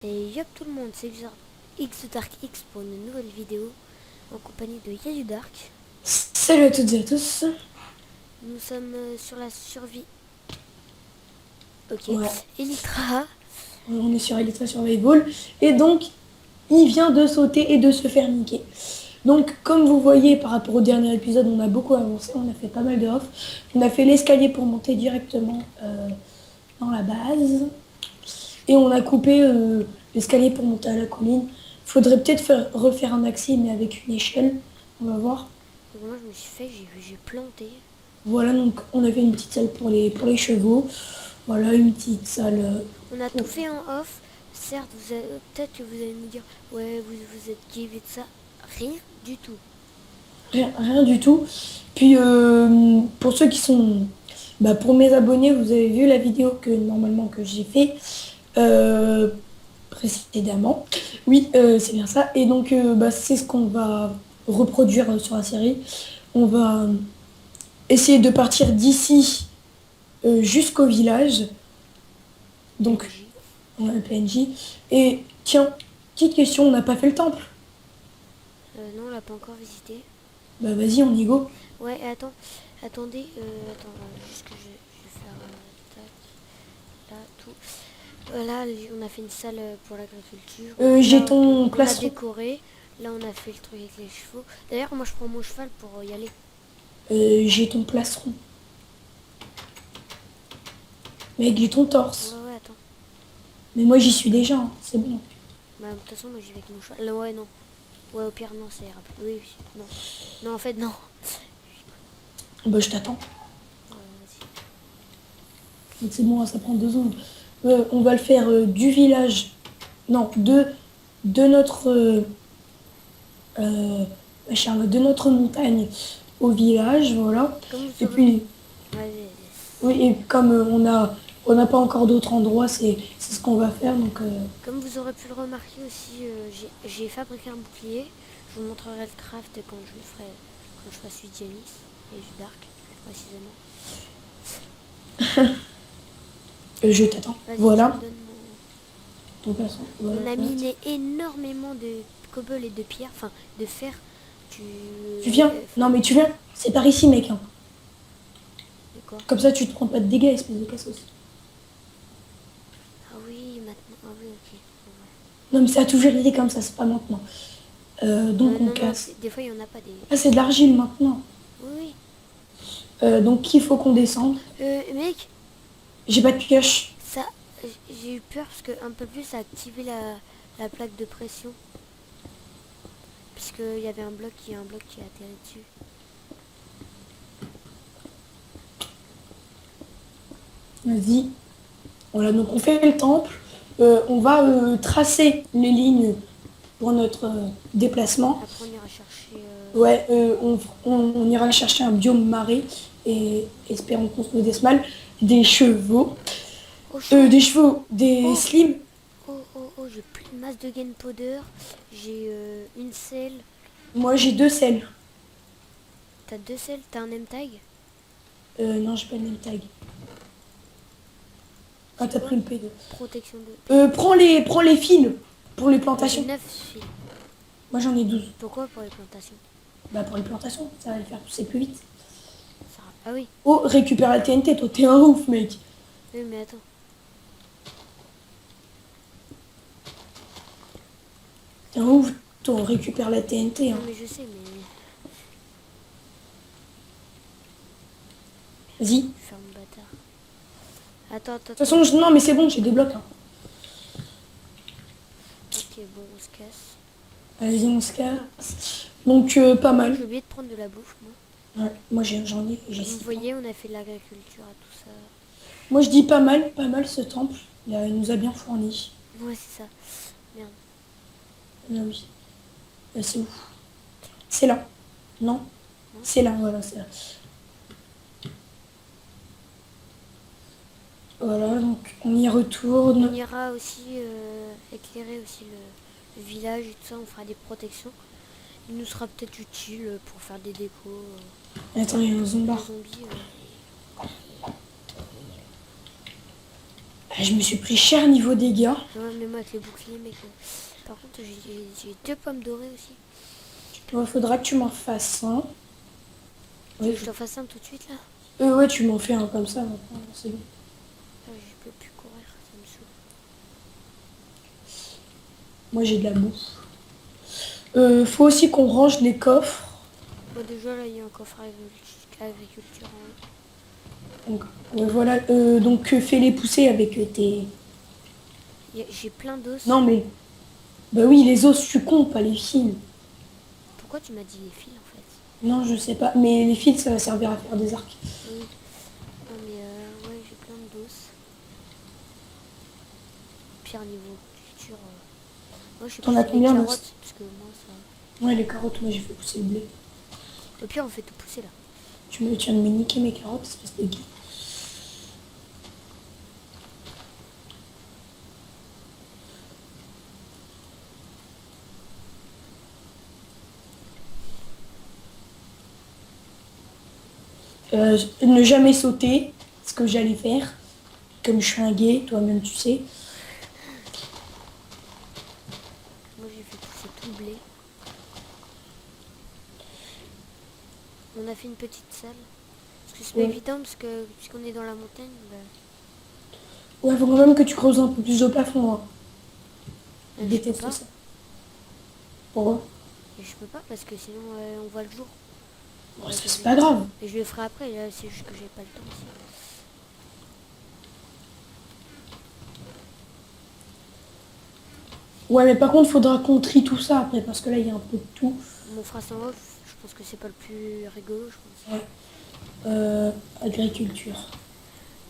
Et yop tout le monde, c'est X Dark X pour une nouvelle vidéo en compagnie de Yayu Dark. Salut à toutes et à tous. Nous sommes sur la survie. Ok. Ouais, Elytra. on est sur Elytra Survival. Et donc, il vient de sauter et de se faire niquer. Donc, comme vous voyez, par rapport au dernier épisode, on a beaucoup avancé. On a fait pas mal de off. On a fait l'escalier pour monter directement dans la base. Et on a coupé l'escalier pour monter à la colline. Faudrait peut-être refaire un accès, mais avec une échelle. On va voir. Donc moi je me suis fait, j'ai planté. Voilà, donc on avait une petite salle pour les chevaux. Voilà, une petite salle On a pour... tout fait en off. Certes, peut-être que vous allez nous dire, ouais, vous êtes gay et de ça. Rien du tout. Rien du tout. Puis pour ceux qui sont... Bah, pour mes abonnés, vous avez vu la vidéo que normalement que j'ai fait euh, précédemment. Oui, c'est bien ça. Et donc bah, c'est ce qu'on va reproduire sur la série. On va essayer de partir d'ici jusqu'au village. Donc PNJ. on a un PNJ. Et tiens, petite question, on n'a pas fait le temple. Non, on l'a pas encore visité. Bah vas-y, on y go. Ouais, attendez, juste que je vais faire tac, là, tout. Voilà, on a fait une salle pour l'agriculture. J'ai Là, ton on a plastron. décoré. Là, on a fait le truc avec les chevaux. D'ailleurs, moi, je prends mon cheval pour y aller. J'ai ton plastron. Mec, j'ai ton torse. Ouais, attends. Mais moi, j'y suis déjà, hein, c'est bon. Bah, de toute façon, moi, j'y vais avec mon cheval. Là, ouais, non. Ouais, au pire, non, c'est rapide. Oui, oui, non. Non, en fait, non. Bah, je t'attends. Vas-y. Donc, c'est bon, ça prend 2 secondes. On va le faire du village. Non, de notre... euh, Charles, de notre montagne au village, voilà. Comme vous Et aurez... puis, Vas-y. oui, et comme on n'a pas encore d'autres endroits, c'est ce qu'on va faire. Donc, Comme vous aurez pu le remarquer aussi, j'ai fabriqué un bouclier. Je vous montrerai le craft quand je le ferai, quand je ferai celui d'Yanis et du Dark, précisément. je t'attends. Vas-y, tu me Voilà, donnes ton plastron. Voilà, On a voilà. miné énormément de cobble et de pierre, enfin de fer. Tu... Tu viens? Non, mais tu viens? C'est par ici, mec, hein. De quoi? Comme ça, tu te prends pas de dégâts, espèce de cassos. Ah oui, maintenant. Ah oui, ok. Non, mais ça a toujours été comme ça, c'est pas maintenant. Ouais. Donc on Non, non, casse. des fois il n'y en a pas des... Ah, c'est de l'argile maintenant. Oui, oui. Donc il faut qu'on descende. Mec, J'ai pas de pioche. ça... J'ai eu peur parce que un peu plus ça a activé la plaque de pression. Puisqu'il y avait un bloc qui a atterri dessus. Vas-y. Voilà, donc on fait le temple. On va tracer les lignes pour notre déplacement. Après on ira chercher... Ouais, on ira chercher un biome marais et espérons qu'on se desmale des chevaux. Oh chaud. Des Oh, slims. oh, j'ai plus de masse de gunpowder. J'ai une selle. Moi j'ai 2 selles. T'as 2 selles, t'as un M-tag. Non, j'ai pas le même tag. Ah, t'as pris le P2. Protection de... Prends les fils pour les Moi j'ai plantations. 9 fils. Moi j'en ai 12. Pourquoi pour les plantations? Bah pour les plantations, ça va le faire pousser plus vite. Ah oui. Oh, récupère la TNT, toi t'es un ouf mec. Oui mais attends. T'es un ouf, toi on récupère la TNT. Hein. Non mais je sais mais... Vas-y. De Ferme bâtard. Attends. toute façon, non mais c'est bon, j'ai des blocs. Hein. Ok bon on se casse. Vas-y, on se casse. Donc pas mal. J'ai oublié de prendre de la bouffe moi. Ouais, moi j'en ai, j'ai Vous 6 voyez on a fait de l'agriculture à tout ça. Moi je dis pas mal ce temple. Il nous a bien fourni. Ouais c'est ça. Merde. Ah oui. C'est où? C'est là. Non? C'est là, voilà, c'est là. Voilà, donc on y retourne. On ira aussi éclairer aussi le village et tout ça. On fera des protections. Il nous sera peut-être utile pour faire des décos. Attends, il y a un Les zombar. zombies. Ah, je me suis pris cher niveau dégâts. Ouais, mais moi avec les boucliers, mec. Par contre, j'ai 2 pommes dorées aussi. Il faudra que tu m'en fasses un. Tu veux Ouais, que je t'en fasse un tout de suite là? ouais, tu m'en fais un comme ça maintenant, c'est bon. Ah, je peux plus courir, ça me saoule. Moi j'ai de la bouffe. Faut aussi qu'on range les coffres. Bon, déjà là, il y a un coffre agriculture en haut. Donc, voilà. Donc fais-les pousser avec tes... J'ai plein d'os. Non mais... Bah oui, les os, tu comptes, pas les fils. Pourquoi tu m'as dit les fils en fait? Non, je sais pas. Mais les fils, ça va servir à faire des arcs. Oui. Non mais ouais, j'ai plein d'os. Pire niveau culture. Moi je sais T'en plus as c'est les combien d'os? carottes, parce que moi ça. Ouais, les carottes, moi j'ai fait pousser le blé. Au pire on fait tout pousser là. Tu viens de me niquer mes carottes, espèce de gay. Ne jamais sauter, ce que j'allais faire. Comme je suis un gay, toi-même tu sais. Moi j'ai fait pousser tout le blé. On a fait une petite salle. Parce que c'est pas Ouais. évident parce que puisqu'on est dans la montagne, bah, Ouais, faut quand même que tu creuses un peu plus au plafond. Hein. Je je peux déteste pas. ça. Pourquoi? Et je peux pas parce que sinon on voit le jour. On Ouais, va ça, c'est tomber. pas grave. Et je le ferai après, là c'est juste que j'ai pas le temps aussi. Ouais, mais par contre, faudra qu'on trie tout ça après, parce que là, il y a un peu de tout. On fera ça en off, je pense que c'est pas le plus rigolo, je pense. Ouais. Agriculture.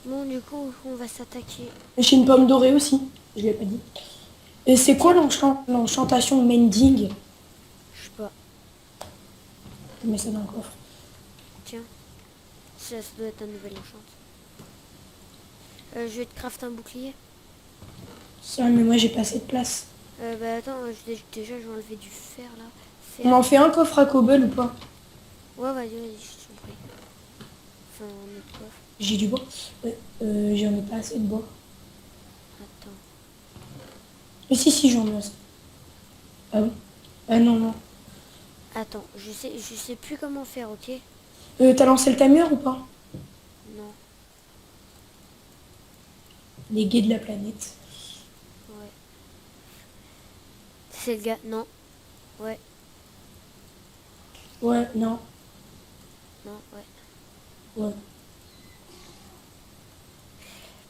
Bon, du coup, on va s'attaquer. Et j'ai une pomme dorée aussi, je l'ai pas dit. Et c'est quoi Tiens, l'enchantation mending? je sais pas. Je mets ça dans le coffre. Tiens, ça doit être un nouvel enchant. Je vais te craft un bouclier. Ça, mais moi, j'ai pas assez de place. Bah attends, déjà je vais enlever du fer là. On Fer. en fait un coffre à cobble ou pas? Ouais, vas-y, je t'en prie. Enfin, notre coffre. J'ai du bois. Ouais, j'en ai pas assez de bois. Attends. Mais si, j'en ai assez. Ah bon? Ah non, non. Attends, je sais plus comment faire, ok? T'as lancé le timer ou pas? Non, Les gays de la planète. ouais. C'est le gars, non. Ouais, Ouais, non. non, ouais. Ouais.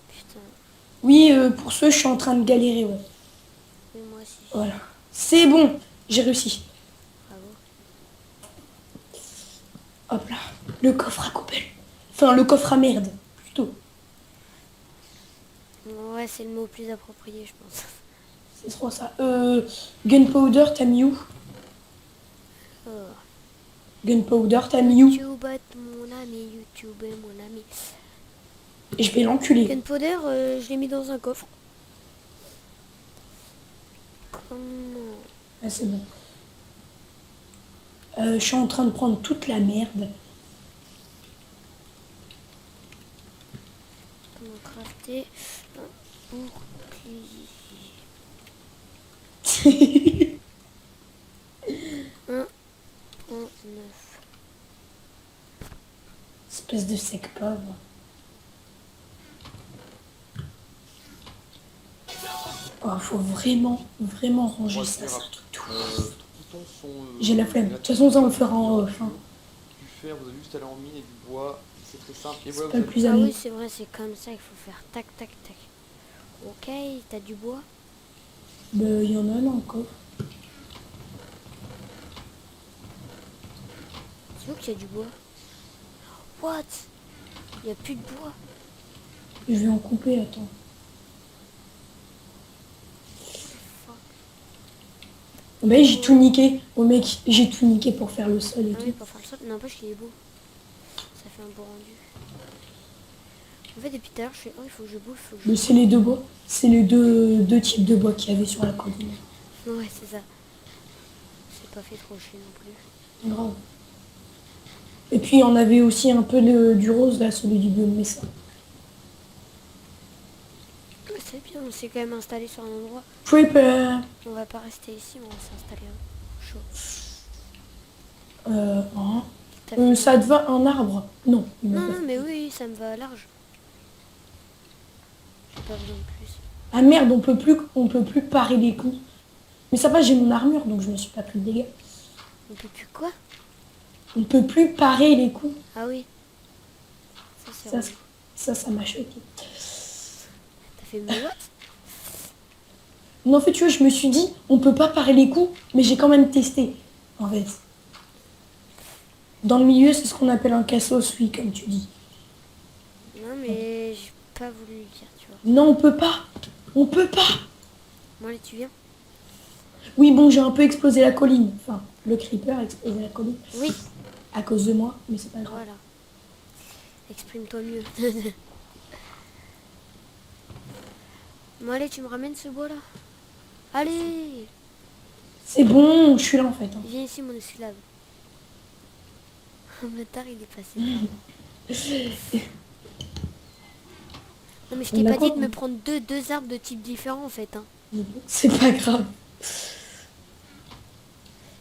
Putain, Oui, pour ceux, je suis en train de galérer, ouais. oui, moi aussi. Voilà. C'est bon, j'ai réussi. Bravo. Hop là. Le coffre à cobble. Enfin, le coffre à merde, plutôt. Ouais, c'est le mot plus approprié, je pense. C'est trop ça. Gunpowder, t'as mis où? Oh. Gunpowder, t'as mis où? YouTube est mon ami, YouTube est mon ami. Et je vais l'enculer. Gunpowder, je l'ai mis dans un coffre. Comment? Ah, c'est bon. Je suis en train de prendre toute la merde. Comment crafter un bouclier? Un en 9. Espèce de sec pauvre. Oh, faut vraiment ranger ça, c'est un truc tout. Tous boutons sont. J'ai la flemme. De toute façon, ça, on le fera en off. Hein. Du fer, vous avez juste à aller en mine et du bois. C'est très simple. Et C'est voilà, pas vous le avez. plus Ah oui, ami. c'est vrai, c'est comme ça qu'il faut faire. Tac, tac, tac. Ok, t'as du bois? Bah, il y en a là encore. C'est où qu'il y a du bois? What? Il n'y a plus de bois. Je vais en couper, attends. Fuck. Bah, j'ai tout niqué. Oh mec, j'ai tout niqué pour faire le sol et Ah oui, tout. pour faire le sol. N'empêche qu'il est beau. Ça fait un beau rendu. En fait, depuis tout à l'heure, je fais, oh, il faut que je bouffe, faut que Mais c'est les deux bois. C'est les deux types de bois qu'il y avait sur la colline. Ouais, c'est ça. C'est pas fait trop chier non plus. Grave. Et puis on avait aussi un peu du rose là, celui du biome Mesa. c'est bien, on s'est quand même installé sur un endroit. Creeper. On va pas rester ici, on va s'installer chaud. Hein. T'as fait Ça te va un arbre? Non, il m'a Non, pas non, mais fait. oui, ça me va large. J'ai pas besoin de plus. Ah merde, on peut plus parer les coups. Mais ça va, j'ai mon armure, donc je me suis pas pris de dégâts. On peut plus quoi? On peut plus parer les coups. Ah oui, ça c'est Ça, relou. ça m'a choqué. T'as fait mais what? Non, en fait, tu vois, je me suis dit, on peut pas parer les coups, mais j'ai quand même testé. En fait, dans le milieu, c'est ce qu'on appelle un cassos, oui, comme tu dis. Non, mais j'ai pas voulu le dire, tu vois. Non, on peut pas. On peut pas. Bon, allez, tu viens? Oui, bon, j'ai un peu explosé la colline. Enfin, le creeper a explosé la colline. Oui, À cause de moi, mais c'est pas grave. voilà. Exprime-toi mieux. Bon, allez, tu me ramènes ce bois là? Allez! C'est bon, je suis là en fait. Hein. Viens ici, mon esclave. Un bâtard, il est passé par là. Non, mais je t'ai On a pas dit quoi de me prendre deux arbres de types différents en fait. Hein. C'est pas grave.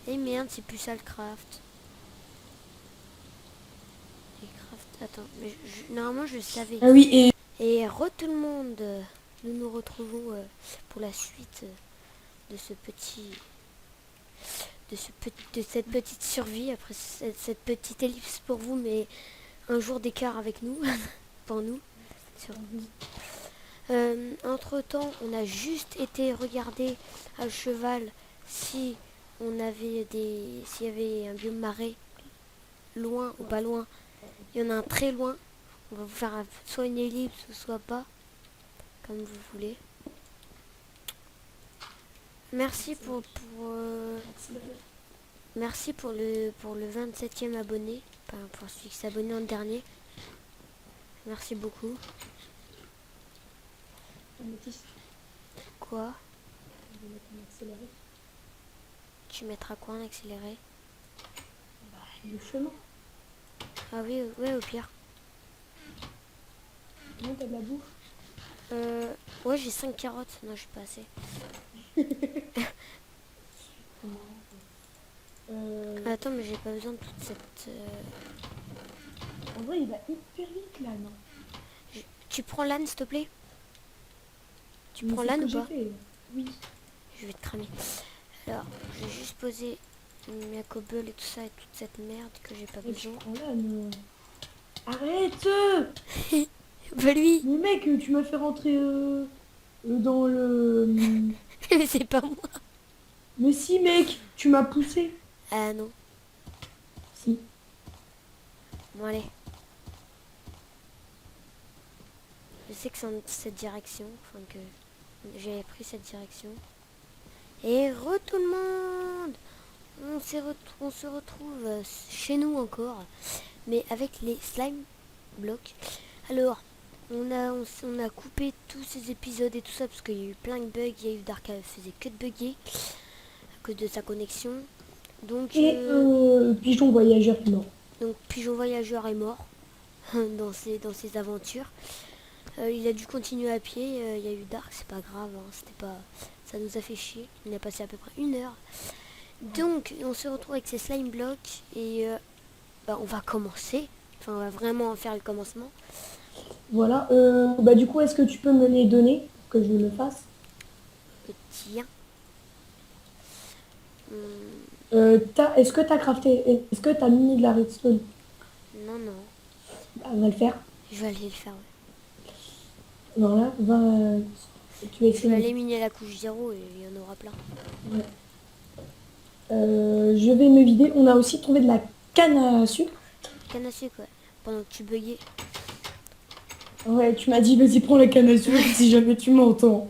Eh merde, c'est plus ça le craft. Les craft. Attends, mais normalement je le savais. Ah oui, et Et tout le monde, nous nous retrouvons pour la suite de ce petit, de cette petite survie après cette petite ellipse pour vous, mais un jour d'écart avec nous, pour nous. Entre temps, on a juste été regarder à cheval si on avait s'il y avait un biome marais loin ou pas loin. Il y en a un très loin. On va vous faire soit une ellipse ou soit pas, comme vous voulez. Merci merci pour le 27e abonné, enfin, pour celui qui s'est abonné en dernier. Merci beaucoup. Quoi? Tu mettras quoi en accéléré? le chemin. Ah oui, ouais, au pire. Non, t'as de la bouffe. Ouais, j'ai 5 carottes. Non, j'ai pas assez. Attends, mais j'ai pas besoin de toute cette... En vrai, il va hyper vite là, non? Tu prends l'âne, s'il te plaît? Tu Mais prends c'est ce l'âne que ou j'ai pas? fait. Oui. Je vais te cramer. Alors, je vais juste poser ma cobble et tout ça et toute cette merde que j'ai pas Et tu besoin. prends là, non. Arrête. Bah lui. Mais mec, tu m'as fait rentrer dans le... Mais c'est pas moi. Mais si, mec, tu m'as poussé. Ah non. Si. Bon, allez. Je sais que c'est en cette direction. Enfin, que j'ai pris cette direction. Et tout le monde, on se retrouve chez nous encore, mais avec les slime blocs. Alors, on a coupé tous ces épisodes et tout ça parce qu'il y a eu plein de bugs. Il y a eu Dark faisait que de bugger à cause de sa connexion. Donc, Et Pigeon Voyageur est mort. donc Pigeon Voyageur est mort dans ses aventures. Il a dû continuer à pied. Il y a eu Dark, c'est pas grave, hein, c'était pas, ça nous a fait chier. Il a passé à peu près 1 heure. Donc, on se retrouve avec ces slime blocks et on va commencer. Enfin, on va vraiment faire le commencement. Voilà. Bah du coup, est-ce que tu peux me les donner pour que je le fasse? Tiens. Est-ce que t'as crafté? Est-ce que t'as mis de la redstone? Non, non. Bah, on va le faire. Je vais aller le faire. Ouais. Voilà. Tu vas Je vais essayer. aller miner la couche 0 et il y en aura plein. Ouais. Je vais me vider. On a aussi trouvé de la canne à sucre. Canne à sucre, ouais. Pendant que tu buguais. Ouais, tu m'as dit, vas-y, prends la canne à sucre si jamais tu m'entends.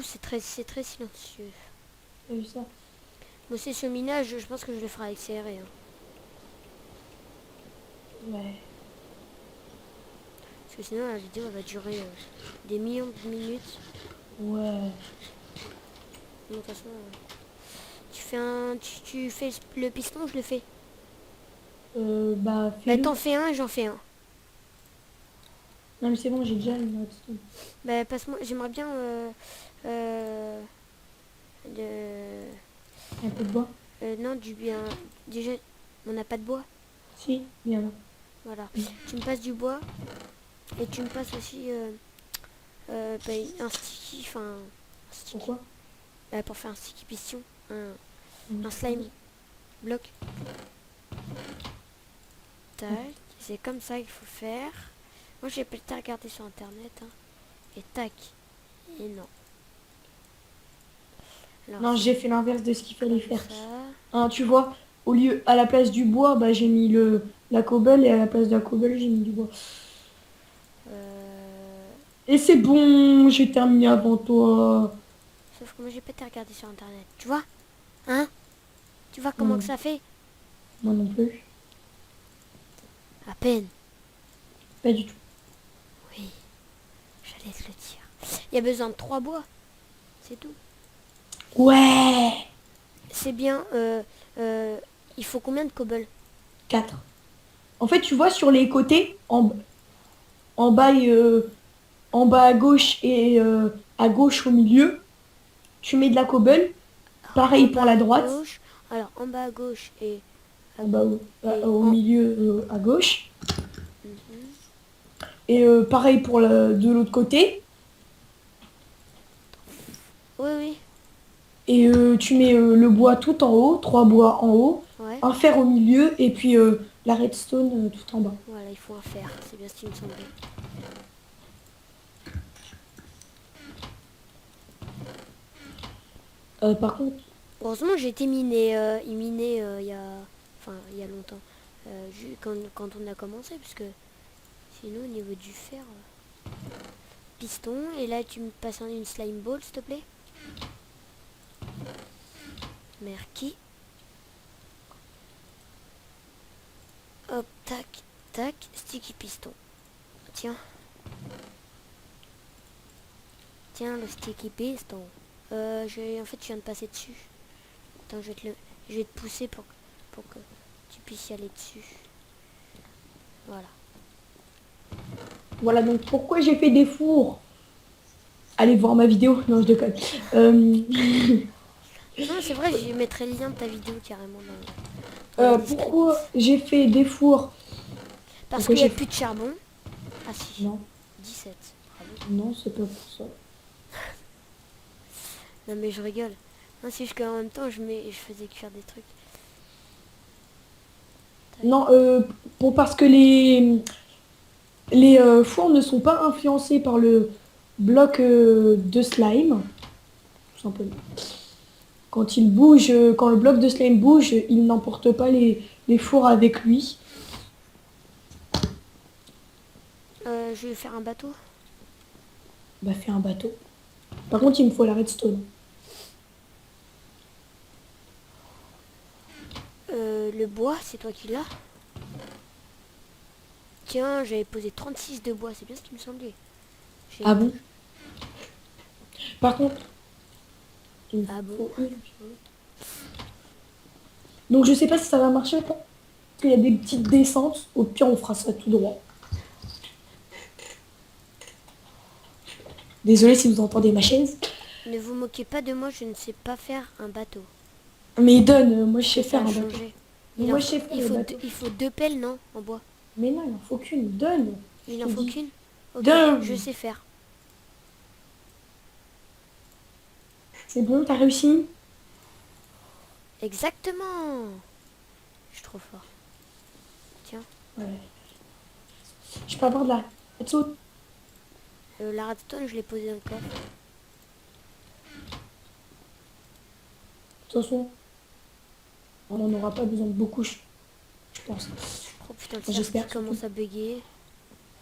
fou, c'est très silencieux. T'as vu ça? Moi c'est ce minage, je pense que je le ferai accélérer. Hein. Ouais. Parce que sinon la vidéo elle va durer des millions de minutes. Ouais. De toute façon, tu fais le piston, je le fais. Bah, Bah fais-le. t'en fais un et j'en fais un. Non, mais c'est bon, j'ai déjà une redstone. Bah passe-moi, j'aimerais bien de, Un peu de bois. non du bien. Déjà, on n'a pas de bois. Si, bien là. Voilà. Tu me passes du bois et tu me passes aussi bah, un sticky, enfin un sticky. Pourquoi? Bah, pour faire un sticky piston, Mm. un slime bloc. Tac, c'est comme ça qu'il faut faire. Moi j'ai peut-être regardé sur internet. Hein. Et tac. Et non. Alors, Non, j'ai fait l'inverse de ce qu'il fallait comme faire. ça. Hein, tu vois, au lieu, à la place du bois, bah, j'ai mis la cobble et à la place de la cobble, j'ai mis du bois. Euh, Et c'est bon, j'ai terminé avant toi. Sauf que moi j'ai peut-être regardé sur internet. Tu vois? Hein? Tu vois comment Non, que ça fait? moi non plus. À peine. Pas du tout. Oui, j'allais te le dire. Il y a besoin de 3 bois. C'est tout. Ouais. C'est bien. Il faut combien de cobble? 4. En fait, tu vois, sur les côtés, en bas, en bas à gauche et à gauche au milieu, tu mets de la cobble. En Pareil pour bas la à droite. gauche. Alors en bas à gauche et à En bas et au en... milieu à gauche. Mhm. Et pareil pour de l'autre côté. Oui, oui. Et tu mets le bois tout en haut, 3 bois en haut, Ouais. un fer au milieu et puis la redstone tout en bas. Voilà, il faut un fer. C'est bien ce qui me semblait. Par contre, Heureusement, j'ai été miné, il y a, enfin, il y a longtemps, quand on a commencé, puisque sinon, au niveau du fer, piston, et là, tu me passes une slime ball, s'il te plaît. Merci. Hop, tac, tac, sticky piston. Tiens. Tiens, le sticky piston. En fait, je viens de passer dessus. Attends, je vais te pousser pour que tu puisses y aller dessus. Voilà. voilà donc pourquoi j'ai fait des fours. Allez voir ma vidéo, non je déconne. Non, c'est vrai, je mettrai le lien de ta vidéo carrément dans la description. Pourquoi j'ai fait des fours. Parce Pourquoi qu'il n'y a j'ai plus de charbon. Ah si, Non, 17. Bravo. non, c'est pas pour ça. Non mais je rigole. Non, c'est juste qu'en même temps, je faisais cuire des trucs. Non, parce que les fours ne sont pas influencés par le bloc de slime, tout simplement. Quand il bouge, quand le bloc de slime bouge, il n'emporte pas les fours avec lui. Je vais faire un bateau. Bah fais un bateau. Par contre, il me faut la redstone. Le bois, c'est toi qui l'as. Tiens, j'avais posé 36 de bois, c'est bien ce qui me semblait. Ah bon? Par contre, il me Ah bon? faut une. Donc je sais pas si ça va marcher ou pas. Parce qu'il y a des petites descentes. Au pire, on fera ça tout droit. Désolée si vous entendez ma chaise. Ne vous moquez pas de moi, je ne sais pas faire un bateau. Mais donne, moi je sais Ça faire a un bateau. changé. Moi je sais faire Il les faut, bateaux. il faut 2 pelles, non, en bois. Mais non, il en faut qu'une. Donne. Il Je n'en te faut dis. qu'une. Ok, Donne. je sais faire. C'est bon, t'as réussi? Exactement. Je suis trop fort. Tiens, Ouais. Je peux avoir de la redstone. la redstone, je l'ai posée dans le coffre. De toute façon, on n'en aura pas besoin de beaucoup, je pense. Oh putain, le Enfin, cerf j'espère qui commence à bugger.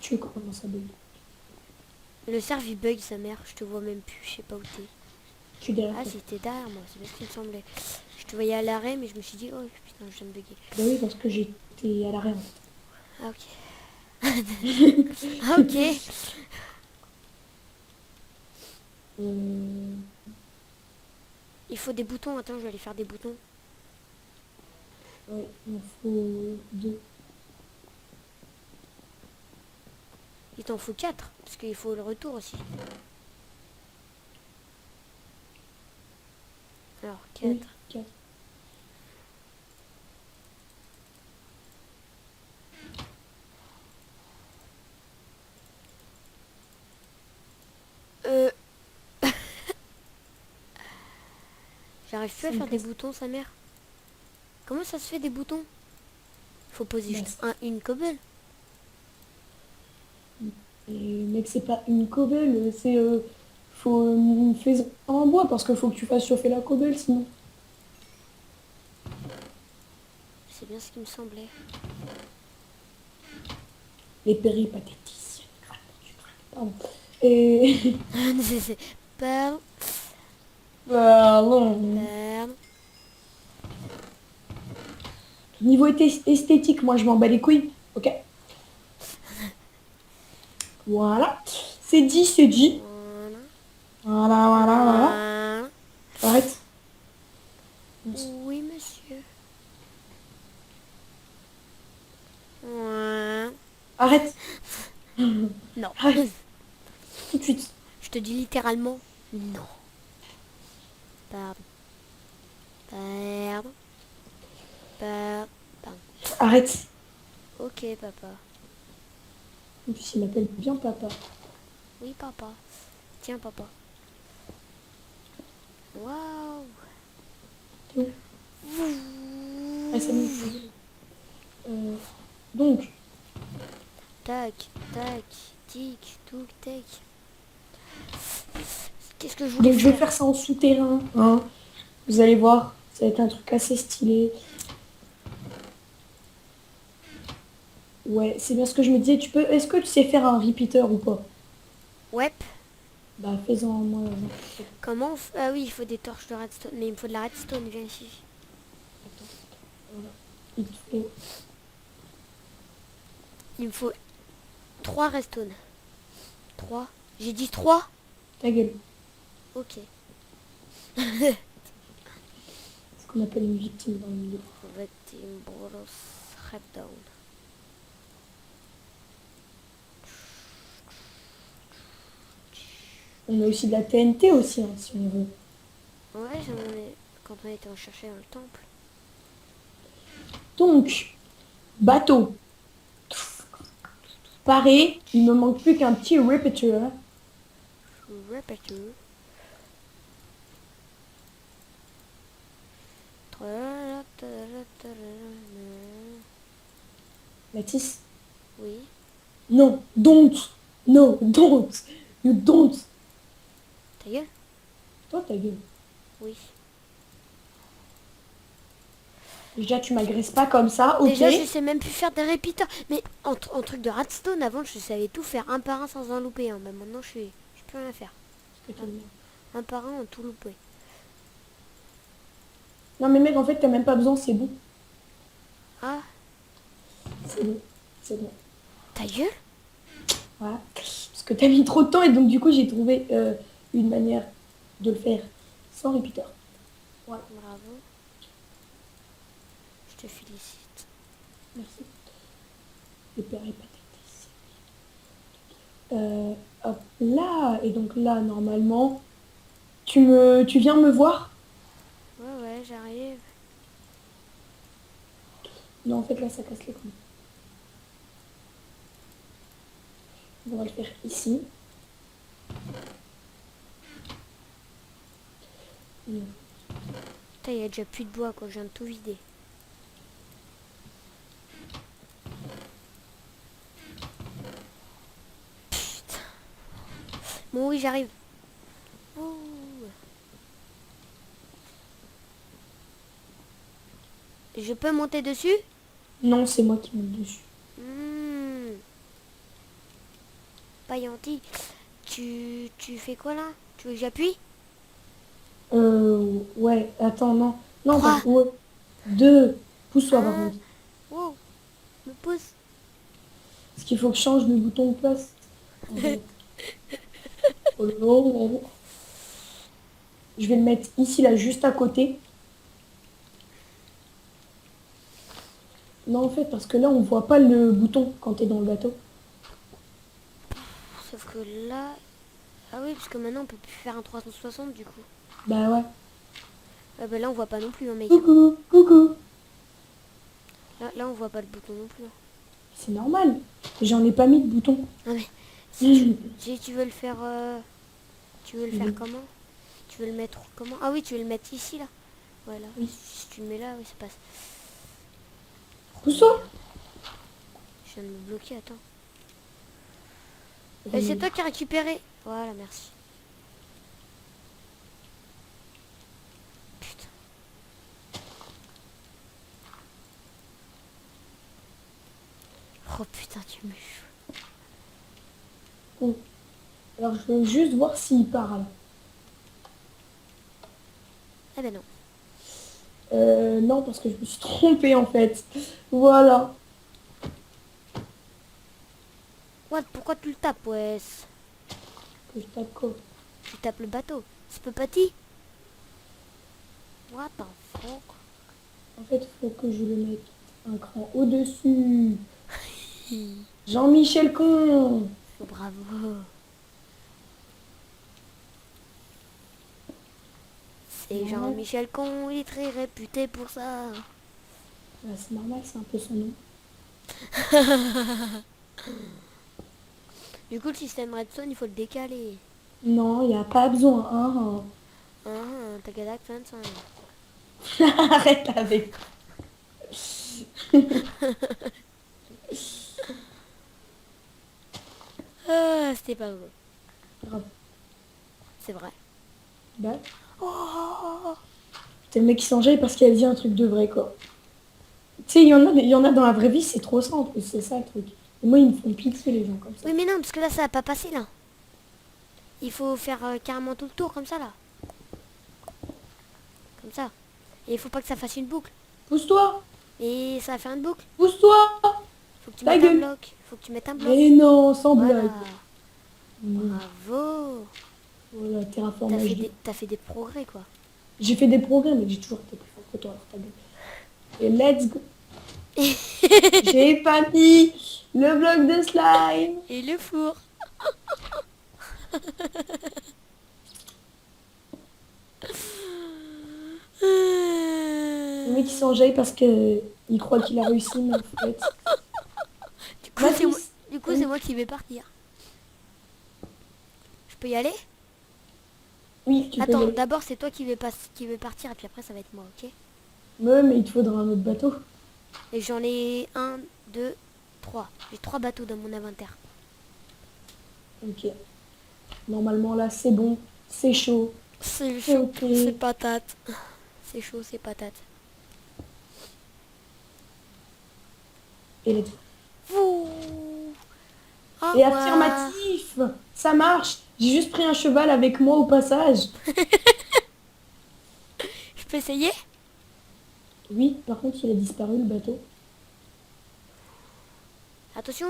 Tu commences à bugger. Le cerf il bug sa mère, je te vois même plus, je sais pas où t'es. Je suis derrière Ah, toi. c'était derrière moi, c'est bien ce qui me semblait. Je te voyais à l'arrêt, mais je me suis dit, oh putain, je viens de bugger. Bah oui, parce que j'étais à l'arrêt. En Ah, ok. fait. Ah, ok. Euh, Il faut des boutons. Attends, je vais aller faire des boutons. ouais, il en faut 2. Il t'en faut 4, parce qu'il faut le retour aussi. Alors, 4. Oui, 4. Euh... J'arrive plus à faire des boutons, sa mère. Comment ça se fait des boutons? Faut poser Bah, juste une cobble. Et mec, c'est pas une cobble, c'est faut une faisan en bois parce qu'il faut que tu fasses chauffer la cobble sinon. C'est bien ce qui me semblait. Les péripatéticiens. Pardon. Et C'est- Pardon. pardon. Pardon. Niveau esthétique, moi je m'en bats les couilles, ok. Voilà. C'est dit, c'est dit. Voilà. Voilà, voilà, voilà. Voilà. Arrête. Oui, monsieur. Voilà. Arrête. Non. Arrête. Tout de suite. Je te dis littéralement non. Pardon. Pardon. Pardon. Arrête. Ok, papa. En plus, il m'appelle bien papa. Oui, papa. Tiens, papa. Waouh. T'es où? Ah, ça me donc, Tac, tac, tic, touc, tac. Qu'est-ce que je voulais donc je vais faire? faire ça en souterrain. Hein. Vous allez voir, ça va être un truc assez stylé. Ouais, c'est bien ce que je me disais. Est-ce que tu sais faire un repeater ou pas? Ouais. Bah, fais-en moi. Comment Ah oui, il faut des torches de redstone. Mais il me faut de la redstone, viens ici. Il te faut- Il me faut 3 redstone. 3. J'ai dit 3. Ta gueule. Ok. C'est ce qu'on appelle une victime dans le milieu. Victim Boros Reddown. On a aussi de la TNT aussi, hein, si on veut. Ouais, j'en ai... Quand on était en chercher dans le temple. Donc, bateau. Pareil, il me manque plus qu'un petit repeater. Repeater. Mathis? Oui. Non, don't. No, don't. You don't. Ta gueule? Toi, ta gueule. Oui. Déjà, tu m'agresses pas comme ça, ok? Déjà, je sais même plus faire des repeaters. Mais en truc de redstone, avant, je savais tout faire un par un sans en louper. Hein. Mais maintenant, je peux rien faire. Un par un, en tout loupé. Non, mais mec, en fait, t'as même pas besoin, c'est bon. Ah, C'est bon. C'est bon. ta gueule? Voilà. Parce que t'as mis trop de temps et donc, du coup, j'ai trouvé une manière de le faire sans repeater. Voilà. Bravo. Je te félicite. Merci. Le père est pathétique. Hop là. Et donc là, normalement, tu viens me voir? Ouais, ouais, j'arrive. Non, en fait, là, ça casse les couilles. On va le faire ici. Putain, il y a déjà plus de bois, quoi. Je viens de tout vider. Putain. Bon, oui, j'arrive. Ouh. Je peux monter dessus? Non, c'est moi qui monte dessus. Pas gentil. Tu fais quoi là? Tu veux que j'appuie? Ouais, attends, non. Non, 3, ouais. 2. Pousse-toi par 1. contre. Wow, me pousse. Parce qu'il faut que je change le bouton de place. En fait. Oh non. Je vais le mettre ici, là, juste à côté. Non, en fait, parce que là, on voit pas le bouton quand t'es dans le bateau. Sauf que là... Ah oui, parce que maintenant on peut plus faire un 360 du coup. Bah ouais. Ah bah là on voit pas non plus, hein, mec. Coucou, coucou. Là on voit pas le bouton non plus, hein. C'est normal. J'en ai pas mis de bouton. Ah mais si tu veux le faire... Tu veux le faire Oui. comment? Tu veux le mettre comment? Ah oui, tu veux le mettre ici là. Voilà. Oui. Si tu le mets là, oui ça passe. Pousse-toi. Je viens de me bloquer, attends. Et c'est toi qui as récupéré. Voilà, merci. Putain. Oh putain, tu me joues. Bon. Alors, je veux juste voir s'il parle. Eh ben non. Non, parce que je me suis trompée en fait. Voilà. What, pourquoi tu le tapes, ouais? Que je tape quoi. Tu tapes le bateau. C'est pas petit. What the fuck? En fait, il faut que je le mette un cran au-dessus. Jean-Michel Con. Oh, bravo. C'est Ouais. Jean-Michel Con, il est très réputé pour ça. Bah, c'est normal, c'est un peu son nom. Du coup, le système redstone, il faut le décaler. Non, il n'y a pas besoin. Hein. T'as gagné 25. Arrête avec. Ah, c'était pas drôle. Grave. C'est vrai. Bah, Oh, c'est le mec qui s'enjaille parce qu'il a dit un truc de vrai, quoi. Tu sais, il y en a dans la vraie vie, c'est trop simple. C'est ça le truc. Et moi, ils me font pixer les gens comme ça. oui, mais non, parce que là, ça va pas passer, là. Il faut faire carrément tout le tour, comme ça, là. Comme ça. Et il faut pas que ça fasse une boucle. Pousse-toi. Et ça va faire une boucle. Pousse-toi. Faut que tu Ta mettes un gueule. bloc. Faut que tu mettes un bloc. Mais non, sans Voilà. blague. Non. Bravo. Voilà, terraformage. T'as fait des progrès, quoi. J'ai fait des progrès, mais j'ai toujours été plus fort que toi, alors ta gueule. Et let's go. J'ai pas mis le bloc de slime. Et le four. Le mec, il s'enjaille parce que il croit qu'il a réussi, mais en fait... Du coup, c'est moi, Mathis. c'est moi qui vais partir. Je peux y aller? Oui, tu peux y Attends, aller. d'abord c'est toi qui vais partir et puis après ça va être moi, ok? Mais il te faudra un autre bateau. Et j'en ai un, deux, trois. J'ai 3 bateaux dans mon inventaire. Ok. Normalement, là, c'est bon. C'est chaud. C'est C'est chaud, ok. c'est patate. C'est chaud, c'est patate. Et let's go. Ouh. Au Et revoir. affirmatif. Ça marche. J'ai juste pris un cheval avec moi au passage. Je peux essayer? Oui, par contre, il a disparu, le bateau. Attention.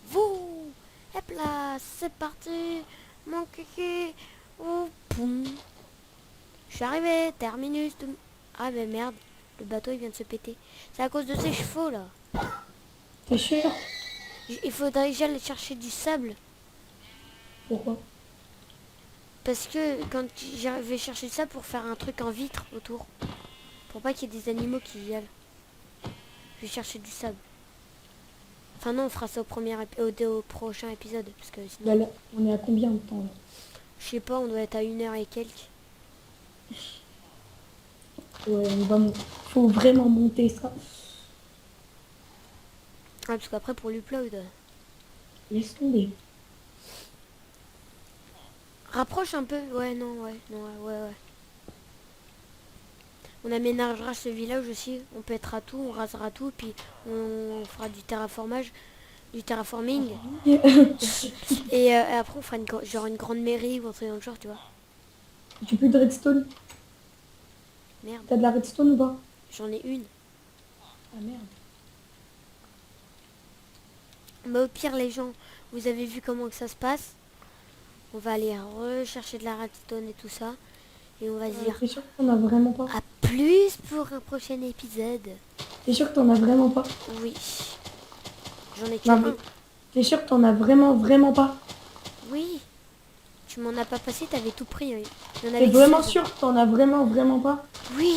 Vous. Hop là, c'est parti. Mon kiki. Oh, poum. Je suis arrivé, terminus. Ah mais merde, le bateau il vient de se péter. C'est à cause de ces chevaux là. T'es sûr? Il faudrait que j'aille chercher du sable. Pourquoi? Parce que quand je vais chercher ça pour faire un truc en vitre autour. Pour pas qu'il y ait des animaux qui y aillent. Je vais chercher du sable. Enfin non, on fera ça au prochain épisode. Parce que sinon, Là, on est à combien de temps là? je sais pas, on doit être à 1 heure et quelques. Ouais, faut vraiment monter ça. Ah, parce qu'après pour l'upload. Laisse tomber. Rapproche un peu. Ouais, non, ouais. On aménagera ce village aussi. On pètera tout, on rasera tout, puis on fera du terraformage, du terraforming. Et après on fera genre une grande mairie ou un truc dans le genre, tu vois. J'ai plus de redstone. Merde, T'as de la redstone ou pas? j'en ai une. Ah merde. Bah au pire les gens, vous avez vu comment que ça se passe. On va aller rechercher de la redstone et tout ça. Et on va se dire T'es sûr que t'en as vraiment pas? à plus pour un prochain épisode. T'es sûr que t'en as vraiment pas? Oui. J'en ai que Non mais, un. t'es sûr que t'en as vraiment pas? Oui. Tu m'en as pas passé, t'avais tout pris. Oui. Il y en T'es avait vraiment 16. sûr que t'en as vraiment pas? Oui.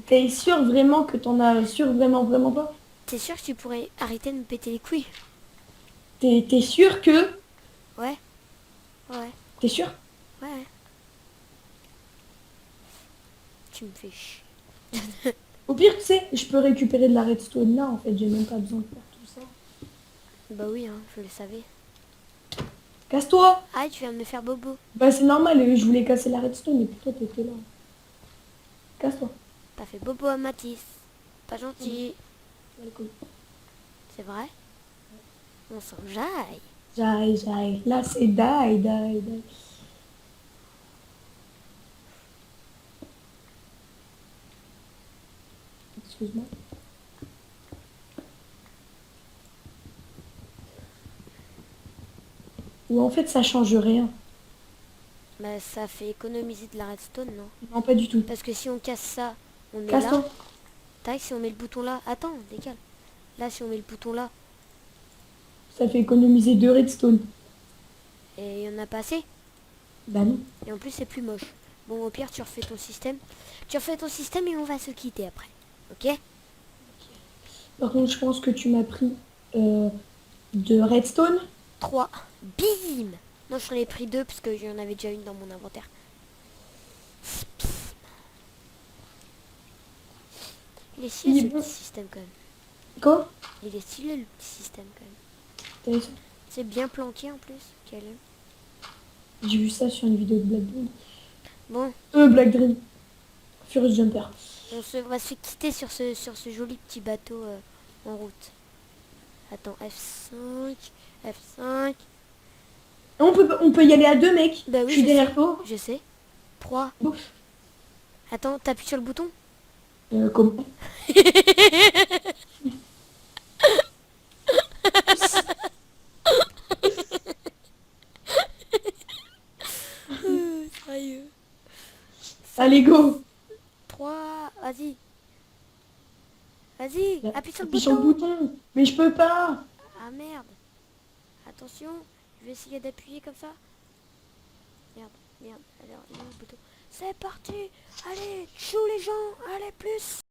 T'es sûr vraiment que t'en as sûr vraiment pas? T'es sûr que tu pourrais arrêter de me péter les couilles? T'es sûr que... Ouais. Ouais. T'es sûr? Ouais. Tu me fais chier. Au pire, tu sais, je peux récupérer de la redstone là, en fait, j'ai même pas besoin de faire tout ça. Bah oui, hein, je le savais. Casse-toi! Ah, tu viens de me faire bobo. Bah c'est normal, je voulais casser la redstone et puis toi t'étais là. Casse-toi. T'as fait bobo à Matisse. Pas gentil. Alcool. C'est vrai? On s'en jaille. J'aille. Là c'est die. Excuse-moi. Ou en fait ça change rien. Bah ça fait économiser de la redstone, non? Non, pas du tout. Parce que si on casse ça, on met là. Casse-toi. Tac, si on met le bouton là. Attends, décale. Là, si on met le bouton là, Ça fait économiser 2 redstone. et il y en a pas assez. Bah non. Et en plus, c'est plus moche. Bon, au pire, tu refais ton système. Tu refais ton système et on va se quitter après. Ok? Par contre, je pense que tu m'as pris de redstone. 3. Bim! Non, j'en ai pris 2 parce que j'en avais déjà une dans mon inventaire. Il est stylé ce Il est bon. petit système quand même. Quoi? Il est stylé le petit système quand même. T'as vu ça? C'est bien planqué en plus. Quel est. J'ai vu ça sur une vidéo de Black Dream. Bon, Black Dream. Furious Jumper. on va se quitter sur ce joli petit bateau en route. Attends, F5, F5. On peut y aller à 2 mec. Bah oui, je suis je derrière sais, toi. je sais. 3. Ouf. Attends, t'appuies sur le bouton. Comment? Sérieux. Allez, go. 3, vas-y. Vas-y, appuie sur le Appuie sur le bouton. bouton. Mais je peux pas. Ah merde. Attention, je vais essayer d'appuyer comme ça. Merde. Alors, il est où le bouton? C'est parti. Allez, chou les gens. Allez, plus.